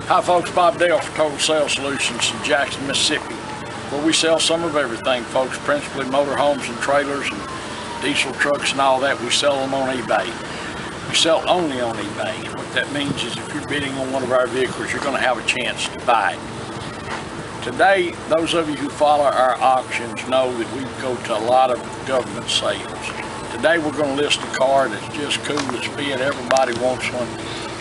Hi folks, Bob Dale for Total Sales Solutions in Jackson, Mississippi, where we sell some of everything, folks, principally motorhomes and trailers and diesel trucks and all that. We sell them on eBay. We sell only on eBay. What that means is if you're bidding on one of our vehicles, you're going to have a chance to buy it. Today, those of you who follow our auctions know that we go to a lot of government sales. Today we're going to list a car that's just cool as fit. Everybody wants one.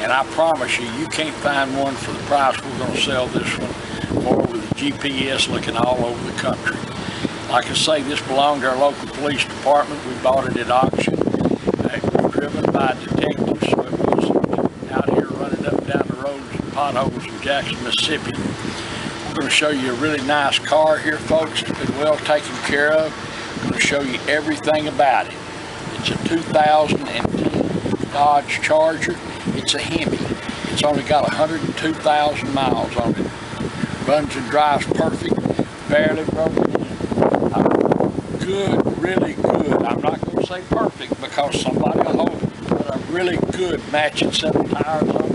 And I promise you, you can't find one for the price we're going to sell this one for, with the GPS looking all over the country. Like I say, this belonged to our local police department. We bought it at auction. It was driven by detectives, so it was out here running up and down the roads and potholes in Jackson, Mississippi. I'm going to show you a really nice car here, folks. It's been well taken care of. I'm going to show you everything about it. It's a 2010 Dodge Charger. It's a Hemi. It's only got 102,000 miles on it. Runs and drives perfect. Barely broken in. Good, really good. I'm not going to say perfect because somebody will hold it, but a really good matching set of tires on it.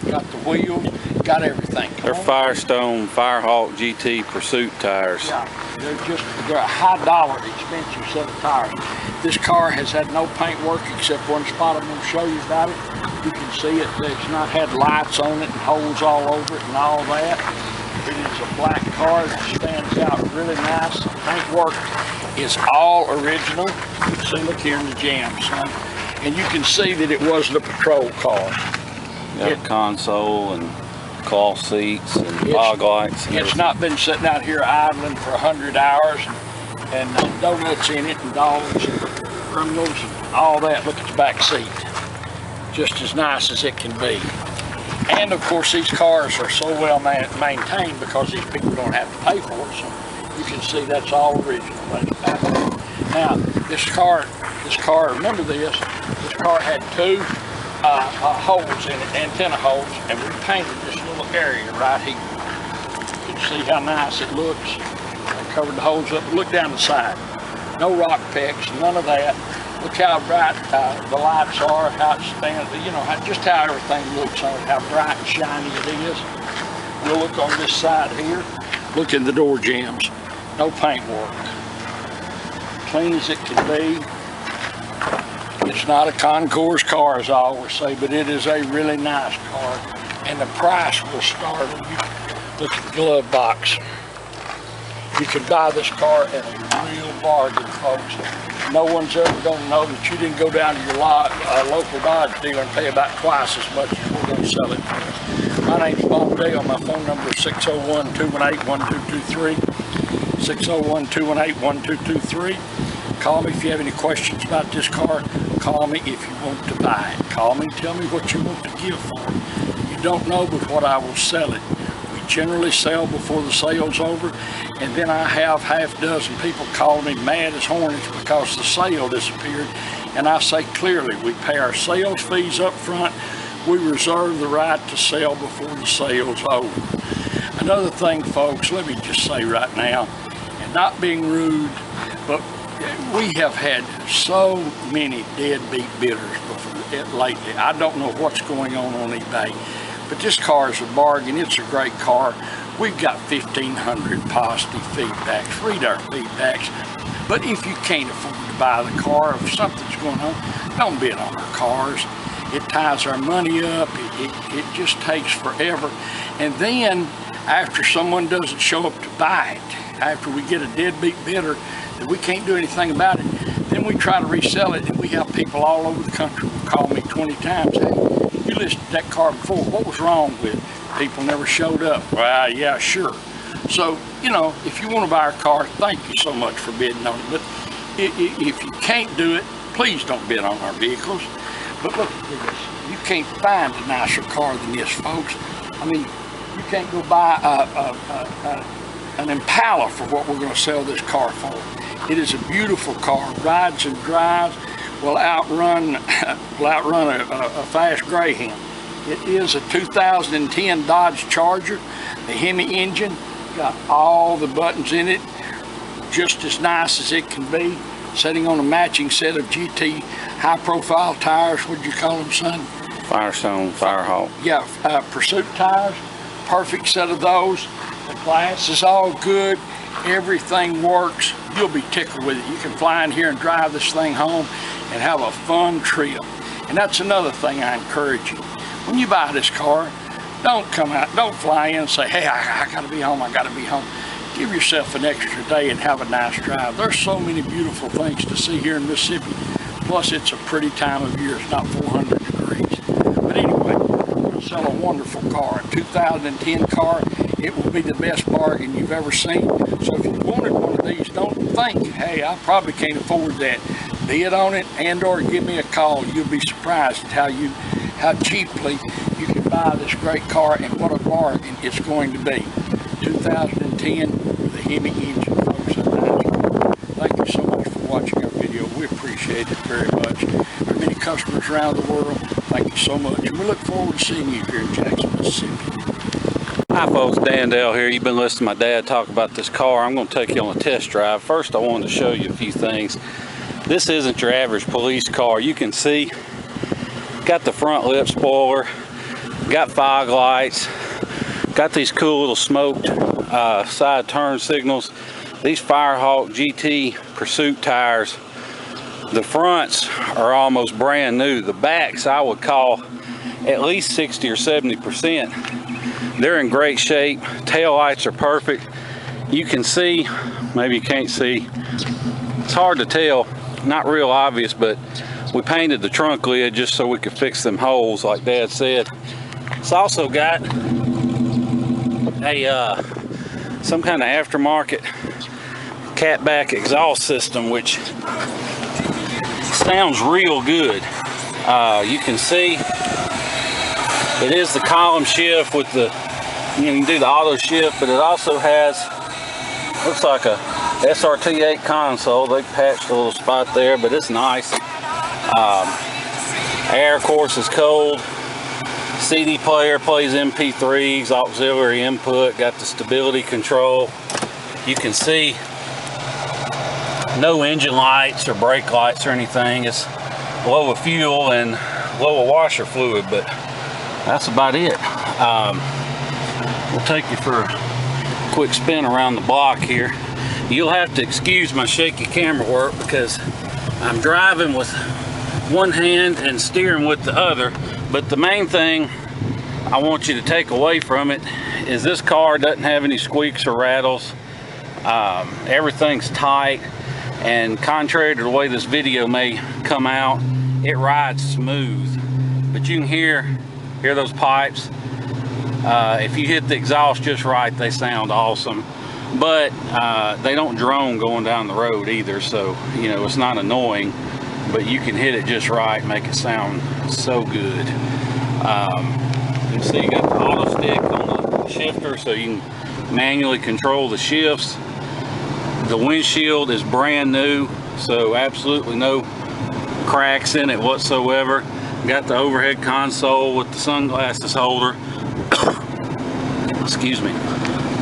Got the wheels, got everything. They're Firestone Firehawk GT Pursuit tires. Yeah, they're a high dollar expensive set of tires. This car has had no paint work except one spot I'm going to show you about it. You can see it. It's not had lights on it and holes all over it and all that. It is a black car that stands out really nice. The paint work is all original. See, look here in the jam, son. And you can see that it wasn't a patrol car. Got a console and cloth seats and fog lights. And it's not been sitting out here idling for 100 hours and donuts in it and dogs and criminals and all that. Look at the back seat. Just as nice as it can be. And of course these cars are so well maintained because these people don't have to pay for it, so you can see that's all original. Now this car, remember this car had two holes in it, antenna holes, and we painted this little area right here. You can see how nice it looks. I covered the holes up. Look down the side. No rock pecks, none of that. Look how bright the lights are, how it stands, you know, just how everything looks on it, how bright and shiny it is. We'll look on this side here. Look in the door jambs. No paint work. Clean as it can be. It's not a concours car, as I always say, but it is a really nice car. And the price will start when you look at the glove box. You can buy this car at a real bargain, folks. No one's ever going to know that you didn't go down to your local Dodge dealer and pay about twice as much as we're going to sell it for. My name's Bob Dale. My phone number is 601-218-1223. 601-218-1223. Call me if you have any questions about this car. Call me if you want to buy it. Call me, tell me what you want to give for it. You don't know but what I will sell it. We generally sell before the sale's over, and then I have half a dozen people calling me mad as hornets because the sale disappeared. And I say clearly, we pay our sales fees up front. We reserve the right to sell before the sale's over. Another thing, folks, let me just say right now, and not being rude, but we have had so many deadbeat bidders lately. I don't know what's going on eBay, but this car is a bargain. It's a great car. We've got 1,500 positive feedbacks. Read our feedbacks. But if you can't afford to buy the car, if something's going on, don't bid on our cars. It ties our money up. It just takes forever. And then after someone doesn't show up to buy it, after we get a deadbeat bidder that we can't do anything about it, then we try to resell it, and we have people all over the country who call me 20 times. Hey, you listed that car before. What was wrong with it? People never showed up. Well, yeah, sure. So, you know, if you want to buy our car, thank you so much for bidding on it. But if you can't do it, please don't bid on our vehicles. But look at this. You can't find a nicer car than this, folks. I mean, you can't go buy an Impala for what we're going to sell this car for. It is a beautiful car. Rides and drives. Will outrun a fast Greyhound. It is a 2010 Dodge Charger, the Hemi engine, got all the buttons in it, just as nice as it can be, sitting on a matching set of GT high-profile tires. What'd you call them, son? Firestone Firehawk. Yeah, Pursuit tires. perfect set of those. The glass is all good. Everything works. You'll be tickled with it. You can fly in here and drive this thing home and have a fun trip. And that's another thing I encourage you. When you buy this car, don't fly in and say, hey, I gotta be home, I gotta be home. Give yourself an extra day and have a nice drive. There's so many beautiful things to see here in Mississippi. Plus, it's a pretty time of year. It's not 400 degrees. But anyway, we're going to sell a wonderful car, a 2010 car. It will be the best bargain you've ever seen. So if you wanted one of these, don't think, hey, I probably can't afford that. Bid on it and or give me a call. You'll be surprised at how cheaply you can buy this great car and what a bargain it's going to be. 2010 with a Hemi engine, folks. Thank you so much for watching our video. We appreciate it very much. There are many customers around the world. Thank you so much. And we look forward to seeing you here in Jackson, Mississippi. Hi folks, Dan Dale here. You've been listening to my dad talk about this car. I'm going to take you on a test drive. First, I wanted to show you a few things. This isn't your average police car. You can see, got the front lip spoiler, got fog lights, got these cool little smoked side turn signals. These Firehawk GT Pursuit tires, the fronts are almost brand new. The backs I would call at least 60 or 70%. They're in great shape. Tail lights are perfect. You can see, maybe you can't see, it's hard to tell, not real obvious, but we painted the trunk lid just so we could fix them holes like Dad said. It's also got a some kind of aftermarket catback exhaust system, which sounds real good. You can see it is the column shift with the, you can do the auto shift, but it also has, looks like a SRT8 console. They patched a little spot there, but it's nice. Air, of course, is cold. CD player plays MP3s, auxiliary input, got the stability control. You can see no engine lights or brake lights or anything. It's low of fuel and low of washer fluid, but that's about it. We'll take you for a quick spin around the block here. You'll have to excuse my shaky camera work because I'm driving with one hand and steering with the other. But the main thing I want you to take away from it is this car doesn't have any squeaks or rattles. Everything's tight, and contrary to the way this video may come out, it rides smooth. But you can hear those pipes. If you hit the exhaust just right, they sound awesome. But they don't drone going down the road either, so you know it's not annoying. But you can hit it just right, make it sound so good. You can see you got the auto stick on the shifter, so you can manually control the shifts. The windshield is brand new, so absolutely no cracks in it whatsoever. Got the overhead console with the sunglasses holder. Excuse me.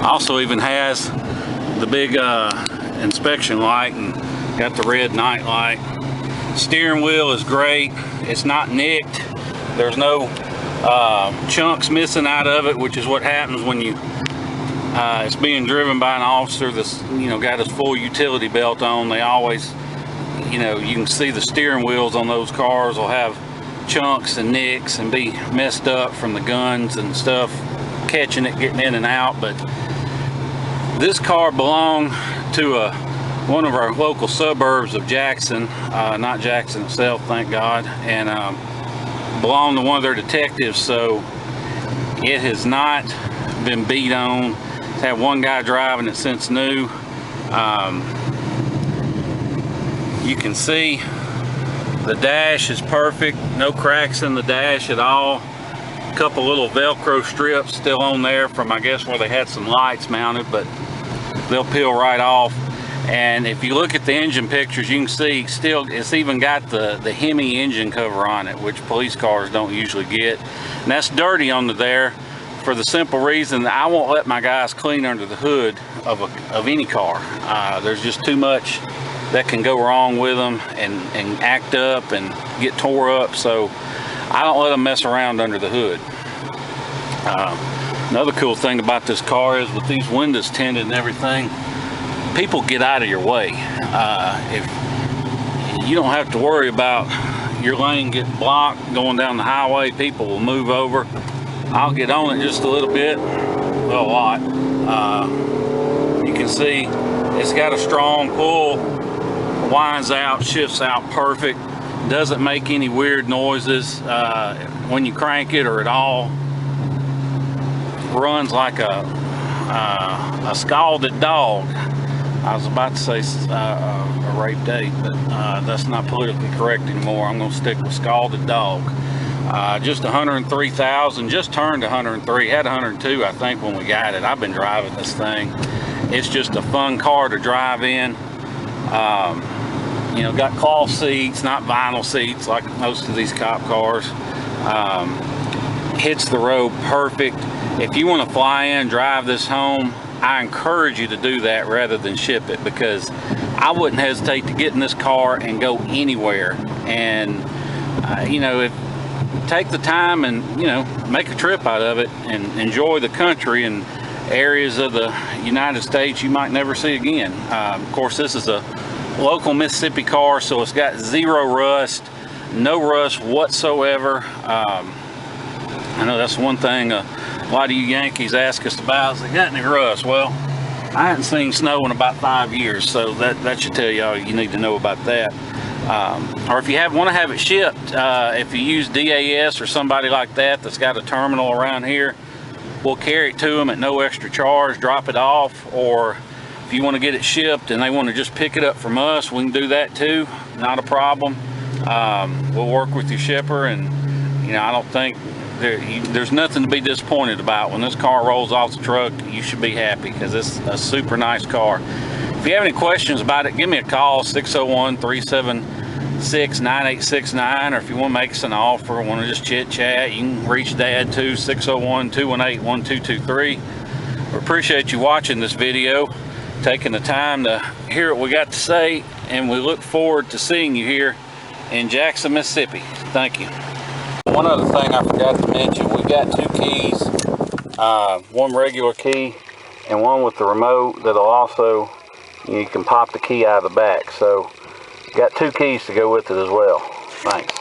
Also even has the big inspection light and got the red night light. Steering wheel is great. It's not nicked. There's no chunks missing out of it, which is what happens when you it's being driven by an officer that's, you know, got his full utility belt on. They always, you know, you can see the steering wheels on those cars will have chunks and nicks and be messed up from the guns and stuff catching it, getting in and out. But this car belonged to one of our local suburbs of Jackson, not Jackson itself, thank God, and belonged to one of their detectives, so it has not been beat on. It's had one guy driving it since new. You can see the dash is perfect, no cracks in the dash at all. A couple little Velcro strips still on there from, I guess, where they had some lights mounted, but they'll peel right off. And if you look at the engine pictures, you can see still it's even got the Hemi engine cover on it, which police cars don't usually get. And that's dirty under there for the simple reason that I won't let my guys clean under the hood of any car. There's just too much that can go wrong with them and act up and get tore up, so I don't let them mess around under the hood. Another cool thing about this car is with these windows tinted and everything, people get out of your way. If you don't have to worry about your lane getting blocked going down the highway, people will move over. I'll get on it just a little bit, well, a lot. You can see it's got a strong pull, winds out, shifts out perfect, doesn't make any weird noises when you crank it or at all. Runs like a scalded dog. I was about to say a rape date, but that's not politically correct anymore. I'm going to stick with scalded dog. Just 103,000, just turned 103, had 102 I think when we got it. I've been driving this thing. It's just a fun car to drive in. You know, got cloth seats, not vinyl seats like most of these cop cars. Hits the road perfect. If you want to fly in, drive this home, I encourage you to do that rather than ship it, because I wouldn't hesitate to get in this car and go anywhere. And you know, take the time and, you know, make a trip out of it and enjoy the country and areas of the United States you might never see again. Of course, this is a local Mississippi car, so it's got zero rust, no rust whatsoever. I know that's one thing a lot of you Yankees ask us about, is they got any rust? Well, I hadn't seen snow in about 5 years, so that should tell you all you need to know about that. Or if you want to have it shipped, if you use DAS or somebody like that that's got a terminal around here, we'll carry it to them at no extra charge, drop it off. Or if you want to get it shipped and they want to just pick it up from us, we can do that too, not a problem. We'll work with your shipper, and you know, I don't think there's nothing to be disappointed about. When this car rolls off the truck, you should be happy, because it's a super nice car. If you have any questions about it, give me a call, 601-376-9869, or if you want to make us an offer, want to just chit chat, you can reach Dad too, 601-218-1223. We appreciate you watching this video, taking the time to hear what we got to say, and we look forward to seeing you here in Jackson, Mississippi. Thank you. One other thing I forgot to mention, we've got two keys, one regular key and one with the remote that'll also, you can pop the key out of the back. So got two keys to go with it as well. Thanks.